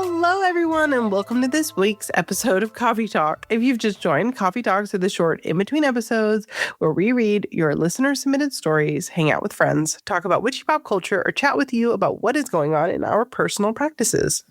Hello, everyone, and welcome to this week's episode of Coffee Talk. If you've just joined, Coffee Talks are the short in-between episodes where we read your listener-submitted stories, hang out with friends, talk about witchy pop culture, or chat with you about what is going on in our personal practices.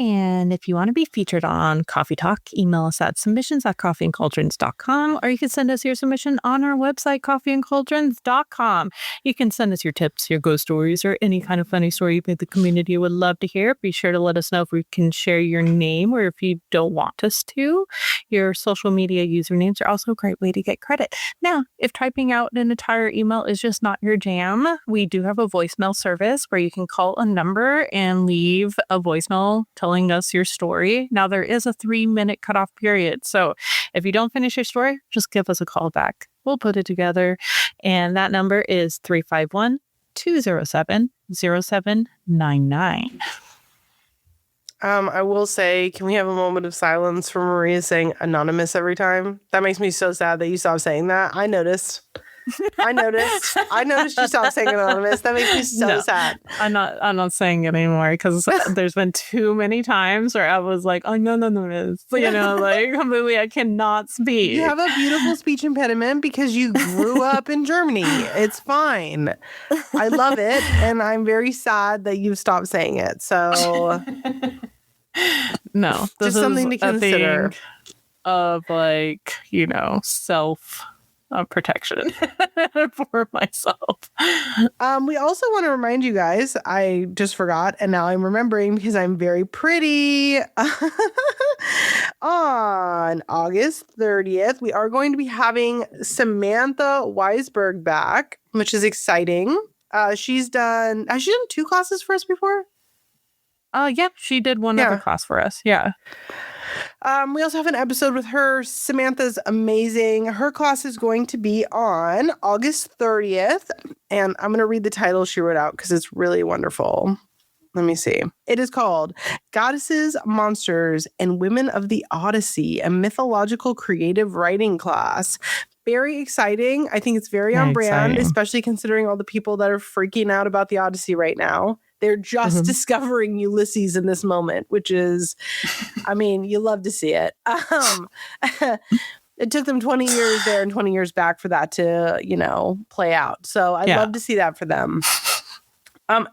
And if you want to be featured on Coffee Talk, email us at submissions@coffeeandcauldrons.com, or you can send us your submission on our website, coffeeandcauldrons.com. You can send us your tips, your ghost stories, or any kind of funny story you think the community would love to hear. Be sure to let us know if we can share your name, or if you don't want us to. Your social media usernames are also a great way to get credit. Now, if typing out an entire email is just not your jam, we do have a voicemail service where you can call a number and leave a voicemail telling us your story. Now, there is a 3-minute cutoff period. So if you don't finish your story, just give us a call back. We'll put it together. And that number is 351-207-0799. I will say, can we have a moment of silence for Maria saying anonymous every time? That makes me so sad that you stopped saying that. I noticed you stopped saying anonymous. That makes me so sad. I'm not saying it anymore because there's been too many times where I was like, oh, no, like completely, I cannot speak. You have a beautiful speech impediment because you grew up in Germany. It's fine. I love it. And I'm very sad that you've stopped saying it. So no, this just something to consider of self protection for myself. We also want to remind you guys, I just forgot, and now I'm remembering because I'm very pretty. On August 30th, we are going to be having Samantha Weisberg back, which is exciting. Has she done 2 classes for us before? Yeah, she did one other class for us. Yeah. We also have an episode with her. Samantha's amazing. Her class is going to be on August 30th. And I'm going to read the title she wrote out because it's really wonderful. Let me see. It is called Goddesses, Monsters, and Women of the Odyssey, a mythological creative writing class. Very exciting. I think it's very on brand, especially considering all the people that are freaking out about the Odyssey right now. They're just discovering Ulysses in this moment, which is, I mean, you love to see it. It took them 20 years there and 20 years back for that to, play out. So I'd love to see that for them. But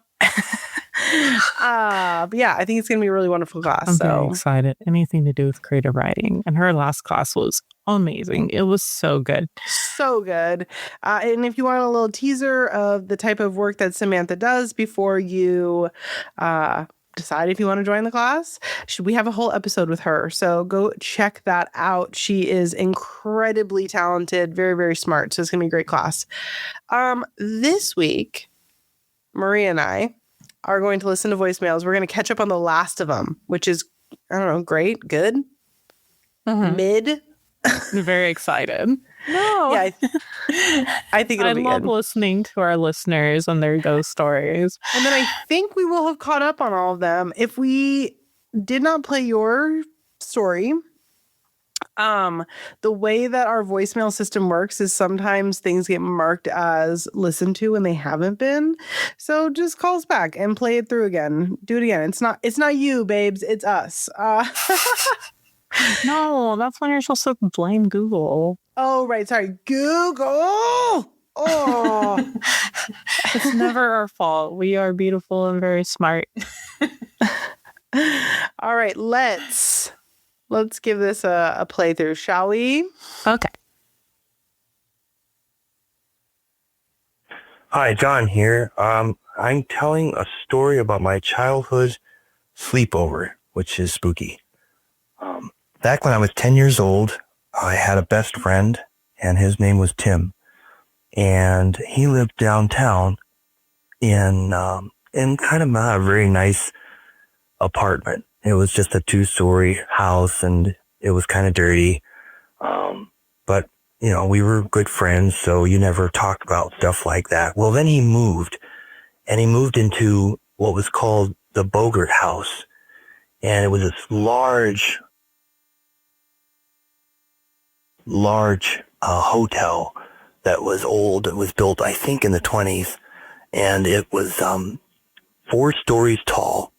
yeah, I think it's going to be a really wonderful class. I'm very excited. Anything to do with creative writing. And her last class was amazing. It was so good. So good. And if you want a little teaser of the type of work that Samantha does before you decide if you want to join the class, we have a whole episode with her. So go check that out. She is incredibly talented, very, very smart. So it's going to be a great class. This week, Maria and I are going to listen to voicemails. We're going to catch up on the last of them, which is, I don't know, great, good, mid. I'm very excited. No. Yeah, I think it'll be good. I love listening to our listeners and their ghost stories. And then I think we will have caught up on all of them. If we did not play your story, the way that our voicemail system works is sometimes things get marked as listened to when they haven't been. So just call us back and play it through again. Do it again. It's not you, babes. It's us. No, that's when you're supposed to blame Google. Oh, right. Sorry. Google. Oh, it's never our fault. We are beautiful and very smart. All right. Let's give this a playthrough, shall we? Okay. Hi, John here. I'm telling a story about my childhood sleepover, which is spooky. Back when I was 10 years old, I had a best friend, and his name was Tim. And he lived downtown in kind of a very nice apartment. It was just a 2-story house, and it was kind of dirty. But, we were good friends, so you never talked about stuff like that. Well, then he moved into what was called the Bogart House. And it was this large hotel that was old. It was built, I think, in the 20s, and it was 4 stories tall.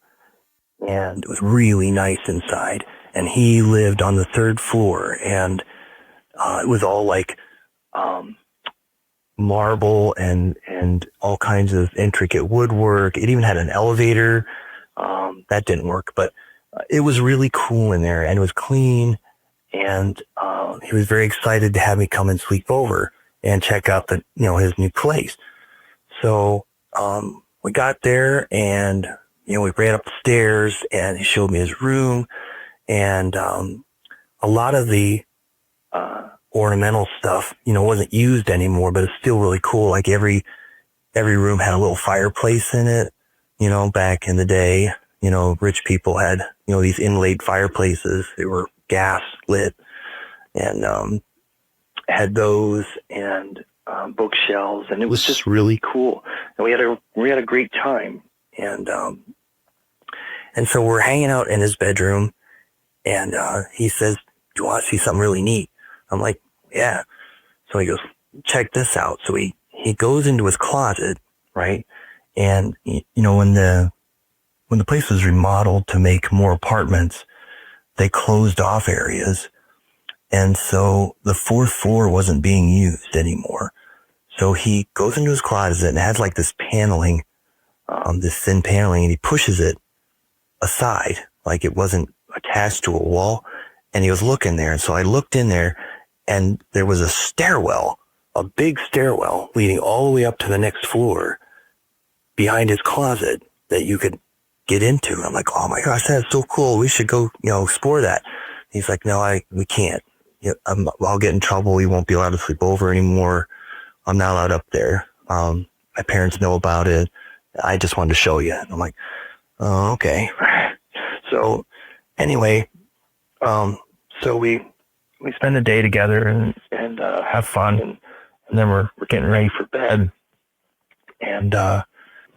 and it was really nice inside. And he lived on the 3rd floor, and it was all like marble and all kinds of intricate woodwork. It even had an elevator. That didn't work, but it was really cool in there, and it was clean. And he was very excited to have me come and sleep over and check out his new place. So we got there, and we ran up the stairs, and he showed me his room, and a lot of the ornamental stuff, wasn't used anymore, but it's still really cool. Like every room had a little fireplace in it. Back in the day, rich people had, these inlaid fireplaces. They were gas lit, and had those, and bookshelves, and it was just really cool. And we had a great time. And so we're hanging out in his bedroom, and he says, "Do you want to see something really neat?" I'm like, "Yeah." So he goes, "Check this out." So he goes into his closet, right? And when the place was remodeled to make more apartments, they closed off areas, and so the 4th floor wasn't being used anymore. So he goes into his closet, and it has like this paneling, this thin paneling, and he pushes it aside, like it wasn't attached to a wall. And he was looking there. And so I looked in there, and there was a stairwell, a big stairwell leading all the way up to the next floor behind his closet that you could get into. I'm like, "Oh my gosh, that's so cool. We should go, explore that." He's like, "No, we can't. I'll get in trouble. We won't be allowed to sleep over anymore. I'm not allowed up there. My parents know about it. I just wanted to show you." And I'm like, "Oh, okay." So anyway, so we spend the day together and have fun, and then we're getting ready for bed, and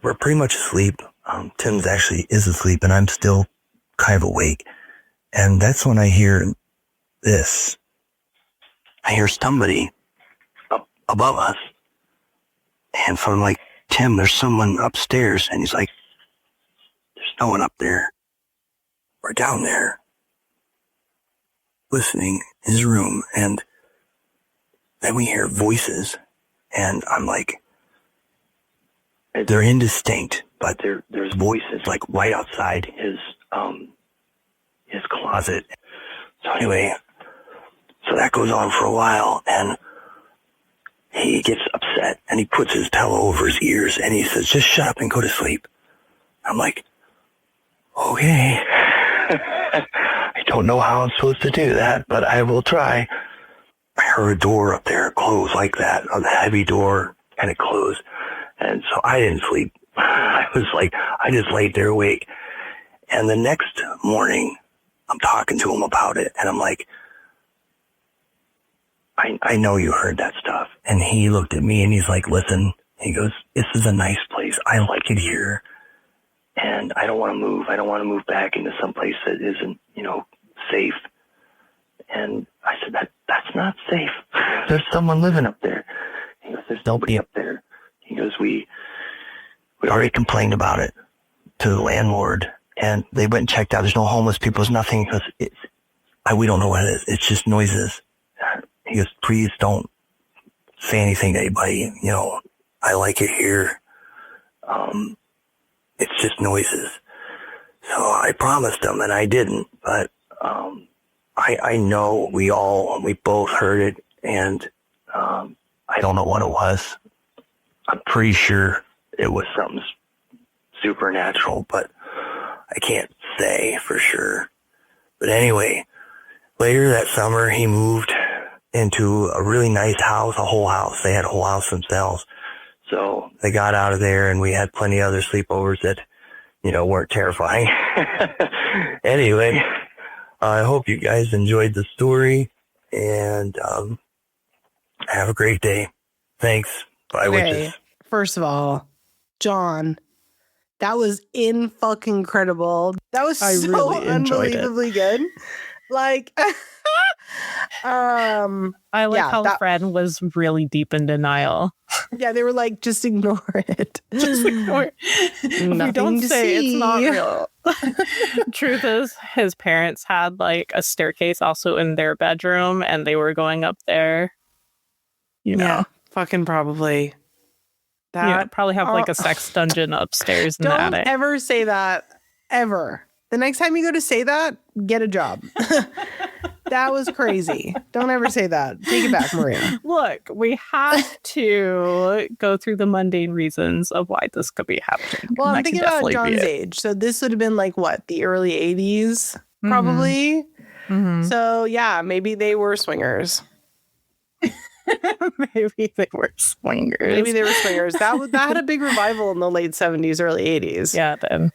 we're pretty much asleep. Tim's actually is asleep, and I'm still kind of awake. And that's when I hear this. I hear somebody up above us, and so I'm like, "Tim, there's someone upstairs." And he's like, "There's no one up there. We're down there listening in his room." And then we hear voices, and I'm like, they're indistinct, but there's voices like right outside his closet. So anyway, so that goes on for a while, and he gets upset, and he puts his pillow over his ears, and he says, "Just shut up and go to sleep." I'm like, "Okay." I don't know how I'm supposed to do that, but I will try. I heard a door up there close like that, a heavy door, and it closed. And so I didn't sleep. I was like, I just laid there awake. And the next morning, I'm talking to him about it, and I'm like, I know you heard that stuff. And he looked at me, and he's like, "Listen," he goes, "this is a nice place. I like it here. And I don't want to move. I don't want to move back into some place that isn't, safe." And I said, that's not safe. There's someone living up there. He goes, "There's nobody up there." He goes, we already complained about it to the landlord, and they went and checked out. There's no homeless people. There's nothing. Because we don't know what it is. It's just noises. He goes, "Please don't say anything to anybody. I like it here. It's just noises." So I promised him, and I didn't, but I know we both heard it, and I don't know what it was. I'm pretty sure it was something supernatural, but I can't say for sure. But anyway, later that summer, he moved into a really nice house, a whole house. They had a whole house themselves. So they got out of there, and we had plenty of other sleepovers that, weren't terrifying. Anyway, I hope you guys enjoyed the story, and have a great day. Thanks. Bye, witches. First of all, John, that was fucking incredible. That was I so really enjoyed it. unbelievably good. Like, I like Yeah, how that- Fred was really deep in denial. Yeah, they were like, just ignore it. Just ignore it. If we Nothing don't to say it's not see. real. Truth is, his parents had like a staircase also in their bedroom, and they were going up there. You know, Yeah, fucking probably. That probably have like a sex dungeon upstairs in the Don't attic. ever say that, ever. The next time you go to say that, get a job. That was crazy. Don't ever say that. Take it back, Maria. Look, we have to go through the mundane reasons of why this could be happening. Well, And I'm that could thinking about definitely be John's it. age. So this would have been like what, the early 80s, probably. Mhm. So yeah, maybe they were swingers. Maybe they were swingers. Maybe they were swingers. That had a big revival in the late 70s, early 80s. Yeah, then.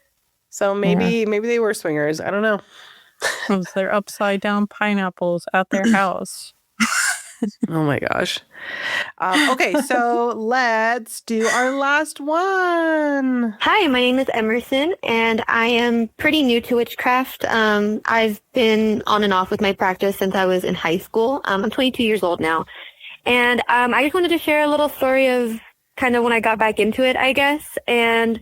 So maybe they were swingers. I don't know. It was their upside down pineapples at their house. Oh my gosh. Okay, so let's do our last one. Hi, my name is Emerson, and I am pretty new to witchcraft. I've been on and off with my practice since I was in high school. I'm 22 years old now. And I just wanted to share a little story of kind of when I got back into it, I guess. And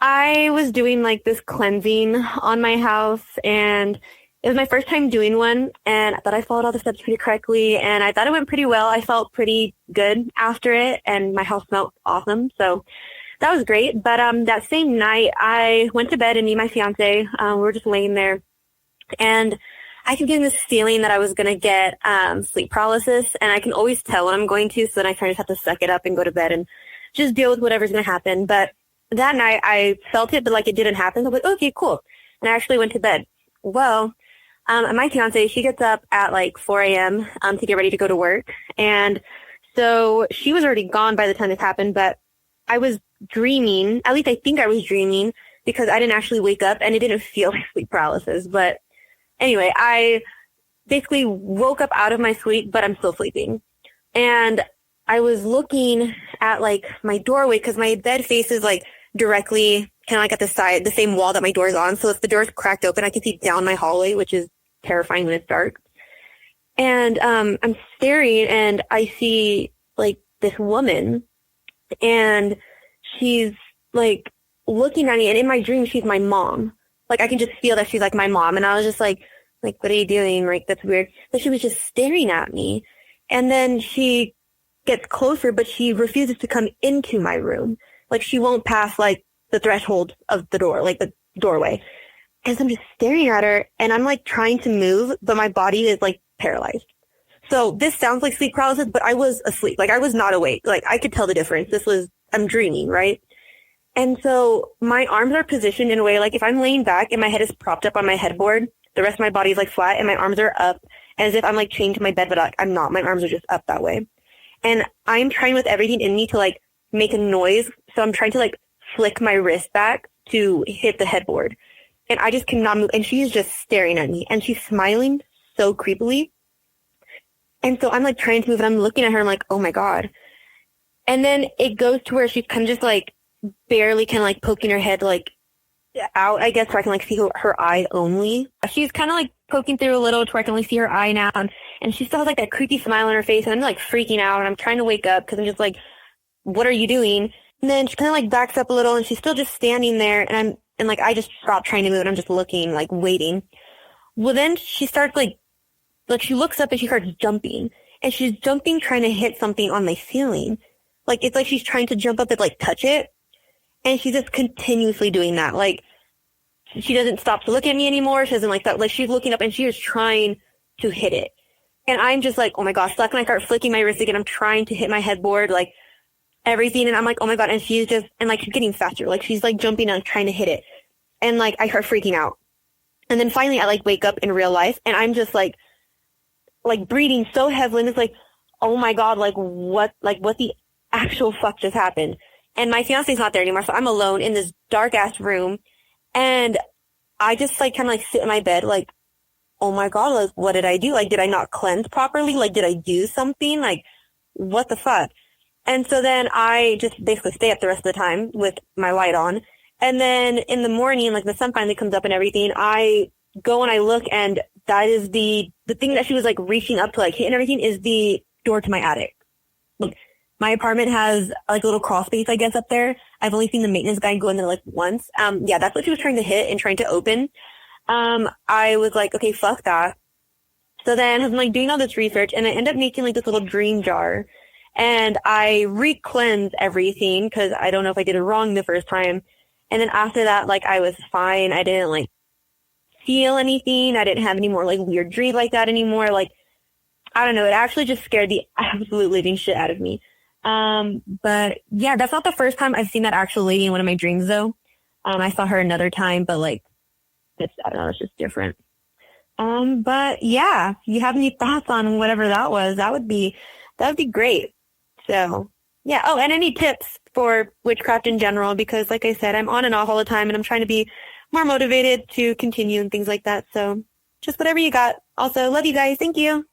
I was doing like this cleansing on my house, and it was my first time doing one, and I thought I followed all the steps pretty correctly, and I thought it went pretty well. I felt pretty good after it, and my house smelled awesome, so that was great. But that same night, I went to bed, and me and my fiance, we were just laying there, and I kept getting this feeling that I was going to get sleep paralysis, and I can always tell when I'm going to, so then I kind of have to suck it up and go to bed and just deal with whatever's going to happen. But that night, I felt it, but like it didn't happen. I was like, okay, cool. And I actually went to bed. Well, my fiance, she gets up at like 4 a.m. To get ready to go to work. And so she was already gone by the time this happened, but I was dreaming, at least I think I was dreaming, because I didn't actually wake up and it didn't feel like sleep paralysis. But anyway, I basically woke up out of my sleep, but I'm still sleeping. And I was looking at like my doorway because my bed faces like directly kind of like at the side, the same wall that my door's on. So if the door's cracked open, I can see down my hallway, which is terrifying when it's dark. And I'm staring and I see like this woman and she's like looking at me, and in my dream she's my mom. Like I can just feel that she's like my mom, and I was just like what are you doing? Like that's weird. But she was just staring at me, and then she gets closer, but she refuses to come into my room. Like she won't pass like the threshold of the door, like the doorway. And so I'm just staring at her, and I'm like trying to move, but my body is like paralyzed. So this sounds like sleep paralysis, but I was asleep. Like I was not awake. Like I could tell the difference. I'm dreaming, right? And so my arms are positioned in a way, like if I'm laying back and my head is propped up on my headboard, the rest of my body is like flat and my arms are up as if I'm like chained to my bed, but like, I'm not. My arms are just up that way. And I'm trying with everything in me to like make a noise. So I'm trying to like flick my wrist back to hit the headboard. And I just cannot move. And she's just staring at me and she's smiling so creepily. And so I'm like trying to move and I'm looking at her. I'm like, oh my God. And then it goes to where she's kind of just like barely kind of like poking her head like out, I guess, so I can like see her eye only. She's kind of like poking through a little to where I can only see her eye now. And she still has like that creepy smile on her face. And I'm like freaking out and I'm trying to wake up because I'm just like, what are you doing? And then she kind of like backs up a little and she's still just standing there. And I just stopped trying to move and I'm just looking, like waiting. Well, then she starts like she looks up and she starts jumping. And she's jumping trying to hit something on my ceiling. Like it's like she's trying to jump up and like touch it. And she's just continuously doing that. Like, she doesn't stop to look at me anymore. She doesn't like that. Like, she's looking up and she is trying to hit it. And I'm just like, oh my gosh. So that's when I start flicking my wrist again. I'm trying to hit my headboard, like everything. And I'm like, oh my God. And she's just, and like, she's getting faster. Like, she's like jumping and trying to hit it. And like, I start freaking out. And then finally I like wake up in real life and I'm just like breathing so heavily. And it's like, oh my God, what the actual fuck just happened? And my fiance's not there anymore, so I'm alone in this dark-ass room. And I just, like, kind of, like, sit in my bed, like, oh, my God, like, what did I do? Like, did I not cleanse properly? Like, did I do something? Like, what the fuck? And so then I just basically stay up the rest of the time with my light on. And then in the morning, like, the sun finally comes up and everything, I go and I look, and that is the thing that she was like reaching up to like hit and everything is the door to my attic. Like, my apartment has like a little crawl space, I guess, up there. I've only seen the maintenance guy go in there like once. Yeah, that's what she was trying to hit and trying to open. I was like, okay, fuck that. So then I'm like doing all this research, and I end up making like this little dream jar, and I re-cleanse everything because I don't know if I did it wrong the first time. And then after that, like, I was fine. I didn't like feel anything. I didn't have any more like weird dreams like that anymore. Like, I don't know. It actually just scared the absolute living shit out of me. But yeah, that's not the first time I've seen that actual lady in one of my dreams though. I saw her another time, but like, I don't know, it's just different. But yeah, if you have any thoughts on whatever that was, that would be great. So yeah. Oh, and any tips for witchcraft in general, because like I said, I'm on and off all the time, and I'm trying to be more motivated to continue and things like that. So just whatever you got. Also, love you guys. Thank you.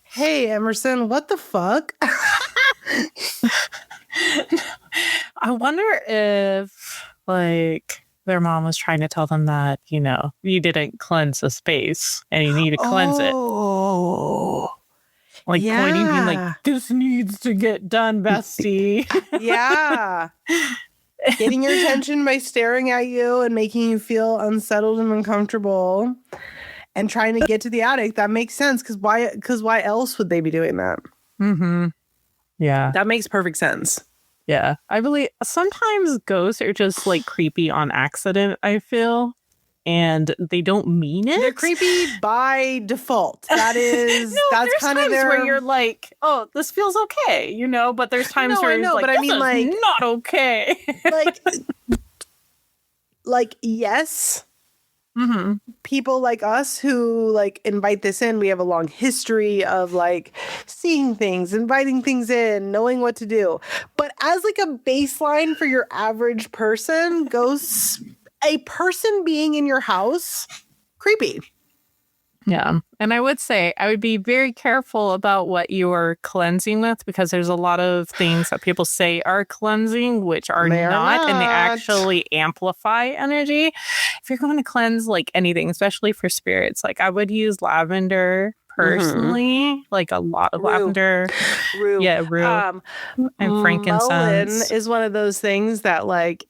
Hey, Emerson, what the fuck? I wonder if, like, their mom was trying to tell them that, you know, you didn't cleanse the space and you need to cleanse it. Oh, Like, pointing, being yeah. like, this needs to get done, bestie. Yeah. Getting your attention by staring at you and making you feel unsettled and uncomfortable and trying to get to the attic. That makes sense. Because why else would they be doing that? Mm-hmm. Yeah. That makes perfect sense. Yeah. I believe sometimes ghosts are just like creepy on accident, I feel. And they don't mean it. They're creepy by default. That is, no, that's there's kind of times their... where you're like, oh, this feels okay, you know. But there's times where I know, like, but I mean, this is like, not okay. like yes. Mm-hmm. People like us who like invite this in, we have a long history of like seeing things, inviting things in, knowing what to do. But as like a baseline for your average person, ghosts, a person being in your house, creepy. Yeah. And I would say I would be very careful about what you are cleansing with, because there's a lot of things that people say are cleansing, which are not, and they actually amplify energy. If you're going to cleanse like anything, especially for spirits, like I would use lavender personally, like a lot of lavender. Rue. Yeah, rue. And frankincense. Mullein is one of those things that like,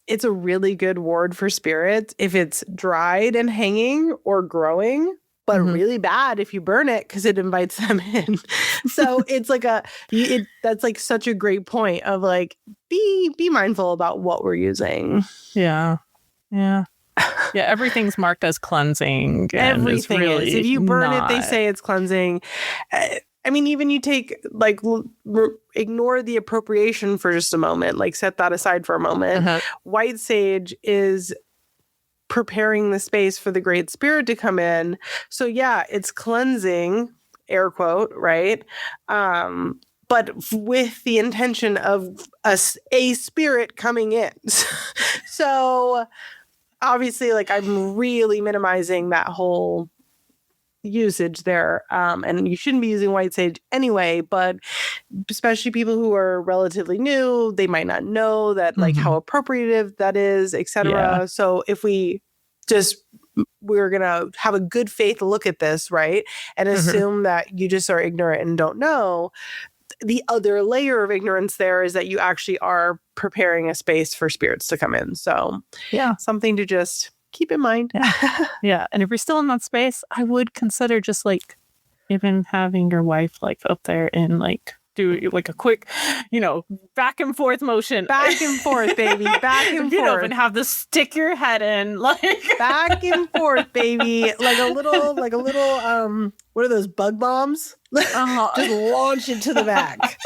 it's a really good ward for spirits if it's dried and hanging or growing, but really bad if you burn it because it invites them in. So it's like that's like such a great point of like, be mindful about what we're using. Yeah. Yeah. Yeah, everything's marked as cleansing. Everything really is. If you burn not. it, they say it's cleansing. I mean, even you take, like, ignore the appropriation for just a moment, like set that aside for a moment. White sage is preparing the space for the Great Spirit to come in. So yeah, it's cleansing, air quote, right? But with the intention of a spirit coming in. So obviously, like, I'm really minimizing that whole usage there, and you shouldn't be using white sage anyway, but especially people who are relatively new, they might not know that like how appropriative that is, etc. So if we're gonna have a good faith look at this, right, and assume that you just are ignorant and don't know, the other layer of ignorance there is that you actually are preparing a space for spirits to come in. So yeah, something to just keep in mind. Yeah. And if you're still in that space, I would consider just like even having your wife like up there and like do like a quick, you know, back and forth motion. Back and forth, baby. Back and you know, forth. and have to stick your head in like back and forth, baby. Like a little, what are those, bug bombs? Just launch it to the back.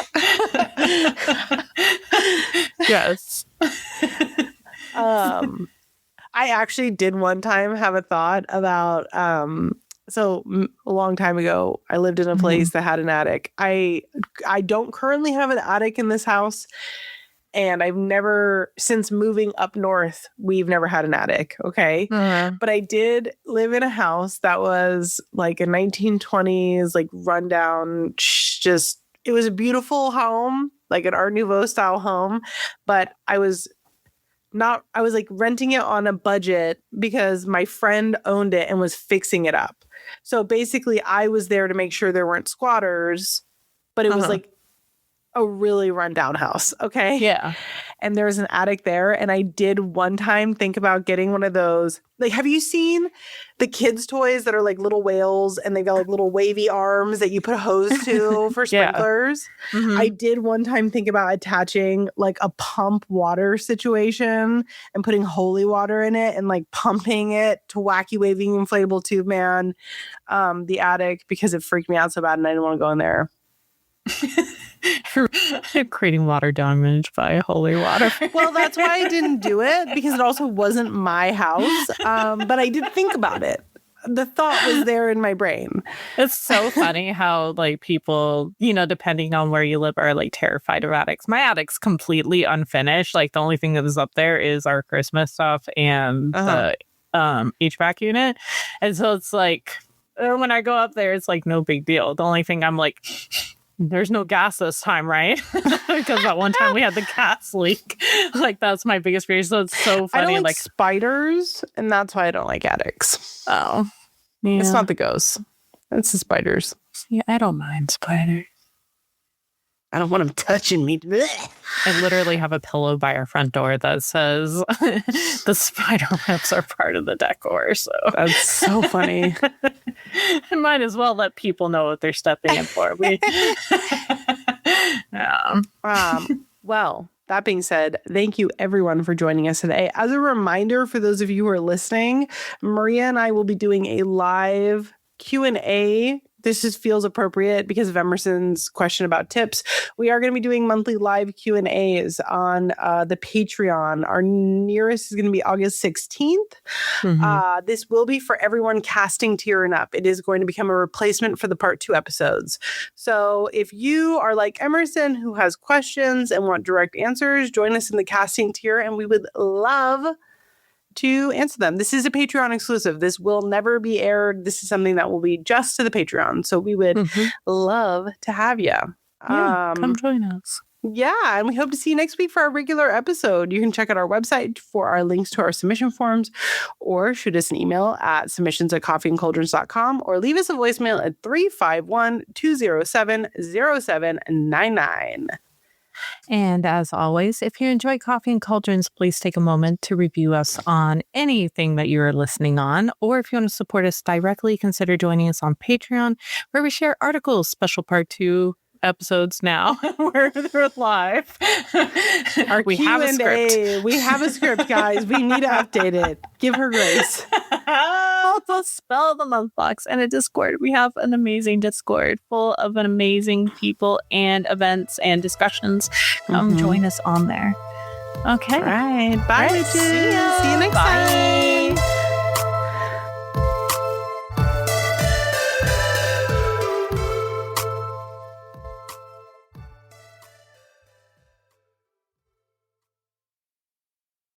Yes. I actually did one time have a thought about, so a long time ago, I lived in a place that had an attic. I don't currently have an attic in this house, and I've never, since moving up north, we've never had an attic, okay? But I did live in a house that was like a 1920s, like rundown, just, it was a beautiful home, like an Art Nouveau style home, but I was I was like renting it on a budget because my friend owned it and was fixing it up. So basically I was there to make sure there weren't squatters, but it was like a really rundown house. Okay. Yeah. And there was an attic there. And I did one time think about getting one of those. Like, have you seen the kids' toys that are like little whales and they've got like little wavy arms that you put a hose to for sprinklers? Mhm. I did one time think about attaching like a pump water situation and putting holy water in it and like pumping it to wacky waving inflatable tube man, the attic, because it freaked me out so bad and I didn't want to go in there. Creating water damage by holy water. Well, that's why I didn't do it, because it also wasn't my house. But I did think about it. The thought was there in my brain. It's so funny how like people, depending on where you live, are like terrified of attics. My attic's completely unfinished. Like the only thing that is up there is our Christmas stuff and the HVAC unit. And so it's like when I go up there, it's like no big deal. The only thing I'm like, there's no gas this time, right? Because that one time we had the gas leak. Like that's my biggest fear. So it's so funny. I don't like spiders, and that's why I don't like attics. Oh, yeah. It's not the ghosts. It's the spiders. Yeah, I don't mind spiders. I don't want them touching me. Blech. I literally have a pillow by our front door that says the spider webs are part of the decor. So that's so funny. I might as well let people know what they're stepping in for. Yeah. Well, that being said, thank you everyone for joining us today. As a reminder for those of you who are listening, Maria and I will be doing a live Q&A. This feels appropriate because of Emerson's question about tips. We are going to be doing monthly live Q&As on the Patreon. Our nearest is going to be August 16th. Mm-hmm. This will be for everyone casting tier and up. It is going to become a replacement for the part 2 episodes. So if you are like Emerson who has questions and want direct answers, join us in the casting tier and we would love to answer them. This is a Patreon exclusive. This will never be aired. This is something that will be just to the Patreon. So we would love to have you. Yeah, come join us. Yeah, and we hope to see you next week for our regular episode. You can check out our website for our links to our submission forms or shoot us an email at submissions@coffeeandcauldrons.com or leave us a voicemail at 351-207-0799. And as always, if you enjoy Coffee and Cauldrons, please take a moment to review us on anything that you are listening on. Or if you want to support us directly, consider joining us on Patreon, where we share articles, special part 2 episodes now, where they're live. We have a script. We have a script, guys. We need to update it. Give her grace. Also, Spell of the Month box and a Discord. We have an amazing Discord full of amazing people and events and discussions. Come join us on there. Okay. All right. Bye. See you next time.